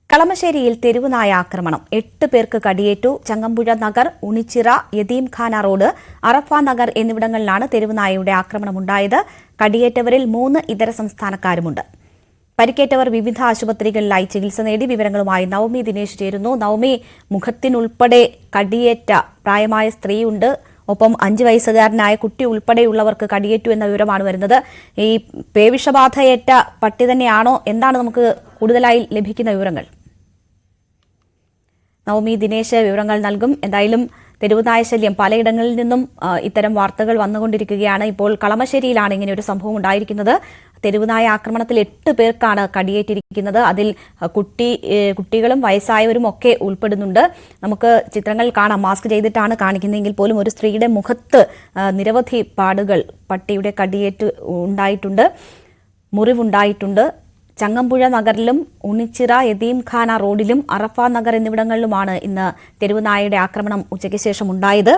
കളമശ്ശേരിയിൽ തെരുവുനായ ആക്രമണം 8 പേർക്ക് കടിയേറ്റു. ചങ്ങമ്പുഴ നഗർ, ഉണിച്ചിറ, യതീംഖാന റോഡ്, അറഫ നഗർ എന്നിവിടങ്ങളിലാണ് തെരുവുനായയുടെ ആക്രമണമുണ്ടായത്. കടിയേറ്റവരിൽ 3 ഇതര സംസ്ഥാനക്കാരുമുണ്ട്. പരിക്കേറ്റവർ വിവിധ ആശുപത്രികളിലായി ചികിത്സ നേടി. വിവരങ്ങളുമായി നവമി ദിനേശ് ചേരുന്നു. നവമി, മുഖത്തിനുൾപ്പെടെ കടിയേറ്റ പ്രായമായ സ്ത്രീയുണ്ട്. ഒപ്പം 5 വയസ്സുകാരനായ കുട്ടി ഉൾപ്പെടെയുള്ളവർക്ക് കടിയേറ്റു എന്ന വിവരമാണ് വരുന്നത്. ഈ പേവിഷബാധയേറ്റ പട്ടി തന്നെയാണോ? എന്താണ് നമുക്ക് കൂടുതലായി ലഭിക്കുന്ന വിവരങ്ങൾ? നവമി ദിനേശ് വിവരങ്ങൾ നൽകും. എന്തായാലും തെരുവുനായ ശല്യം പലയിടങ്ങളിൽ നിന്നും ഇത്തരം വാർത്തകൾ വന്നുകൊണ്ടിരിക്കുകയാണ്. ഇപ്പോൾ കളമശ്ശേരിയിലാണ് ഇങ്ങനെ ഒരു സംഭവം ഉണ്ടായിരിക്കുന്നത്. തെരുവുനായ ആക്രമണത്തിൽ 8 പേർക്കാണ് കടിയേറ്റിരിക്കുന്നത്. അതിൽ കുട്ടികളും വയസ്സായവരും ഒക്കെ ഉൾപ്പെടുന്നുണ്ട്. നമുക്ക് ചിത്രങ്ങൾ കാണാം. മാസ്ക് ചെയ്തിട്ടാണ് കാണിക്കുന്നതെങ്കിൽ പോലും ഒരു സ്ത്രീയുടെ മുഖത്ത് നിരവധി പാടുകൾ പട്ടിയുടെ കടിയേറ്റ് ഉണ്ടായിട്ടുണ്ട്, മുറിവുണ്ടായിട്ടുണ്ട്. ചങ്ങമ്പുഴ നഗറിലും ഉണിച്ചിറ, യതീംഖാന റോഡിലും അറഫ നഗർ എന്നിവിടങ്ങളിലുമാണ് ഇന്ന് തെരുവുനായയുടെ ആക്രമണം ഉച്ചയ്ക്ക് ശേഷം ഉണ്ടായത്.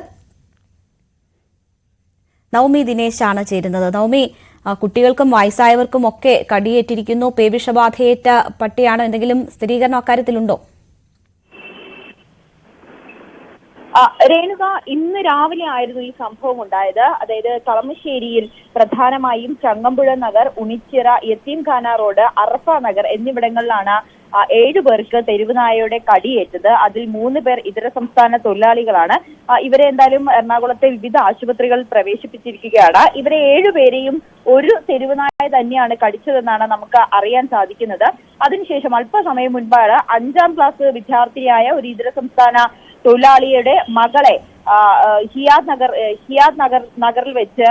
നവമി ദിനേശാണ് ചേരുന്നത്. നവമി, കുട്ടികൾക്കും വയസ്സായവർക്കും ഒക്കെ കടിയേറ്റിരിക്കുന്നു. പേവിഷബാധയേറ്റ പട്ടിയാണോ? എന്തെങ്കിലും സ്ഥിരീകരണം അക്കാര്യത്തിലുണ്ടോ? രേണുക, ഇന്ന് രാവിലെ ആയിരുന്നു ഈ സംഭവം ഉണ്ടായത്. അതായത് കളമശ്ശേരിയിൽ പ്രധാനമായും ചങ്ങമ്പുഴ നഗർ, ഉണിച്ചിറ, യത്തീംഖാന റോഡ്, അറഫ നഗർ എന്നിവിടങ്ങളിലാണ് 7 പേർക്ക് തെരുവുനായയുടെ കടിയേറ്റത്. അതിൽ 3 പേർ ഇതര സംസ്ഥാന തൊഴിലാളികളാണ്. ഇവരെ എന്തായാലും എറണാകുളത്തെ വിവിധ ആശുപത്രികളിൽ പ്രവേശിപ്പിച്ചിരിക്കുകയാണ്. ഇവരെ 7 പേരെയും ഒരു തെരുവുനായ തന്നെയാണ് കടിച്ചതെന്നാണ് നമുക്ക് അറിയാൻ സാധിക്കുന്നത്. അതിനുശേഷം അല്പസമയം മുൻപാണ് 5ാം ക്ലാസ് വിദ്യാർത്ഥിയായ ഒരു ഇതര സംസ്ഥാന തൊഴിലാളിയുടെ മകളെ ഹിയാദ് നഗറിൽ വെച്ച്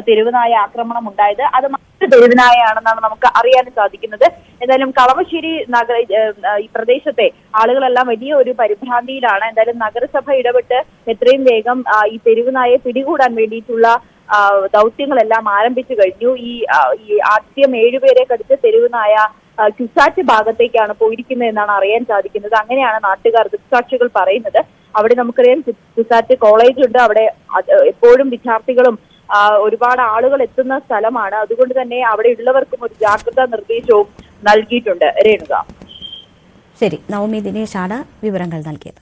തെരുവുനായ ആക്രമണം ഉണ്ടായത്. അത് മറ്റൊരു തെരുവുനായാണെന്നാണ് നമുക്ക് അറിയാൻ സാധിക്കുന്നത്. എന്തായാലും കളമശ്ശേരി ഈ പ്രദേശത്തെ ആളുകളെല്ലാം വലിയ ഒരു പരിഭ്രാന്തിയിലാണ്. എന്തായാലും നഗരസഭ ഇടപെട്ട് എത്രയും വേഗം ഈ തെരുവുനായെ പിടികൂടാൻ വേണ്ടിയിട്ടുള്ള ദൗത്യങ്ങളെല്ലാം ആരംഭിച്ചു കഴിഞ്ഞു. ഈ ആദ്യം 7 പേരെ കടിച്ച തെരുവുനായ ക്യുസാറ്റ് ഭാഗത്തേക്കാണ് പോയിരിക്കുന്നത് എന്നാണ് അറിയാൻ സാധിക്കുന്നത്. അങ്ങനെയാണ് നാട്ടുകാർ, ദൃക്സാക്ഷികൾ പറയുന്നത്. അവിടെ നമുക്കറിയാം ക്യുസാറ്റ് കോളേജുണ്ട്. അവിടെ എപ്പോഴും വിദ്യാർത്ഥികളും ഒരുപാട് ആളുകൾ എത്തുന്ന സ്ഥലമാണ്. അതുകൊണ്ട് തന്നെ അവിടെ ഉള്ളവർക്കും ഒരു ജാഗ്രതാ നിർദ്ദേശവും നൽകിയിട്ടുണ്ട്. രേണുക, ശരി. നവമി ദിനേശാണ് വിവരങ്ങൾ നൽകിയത്.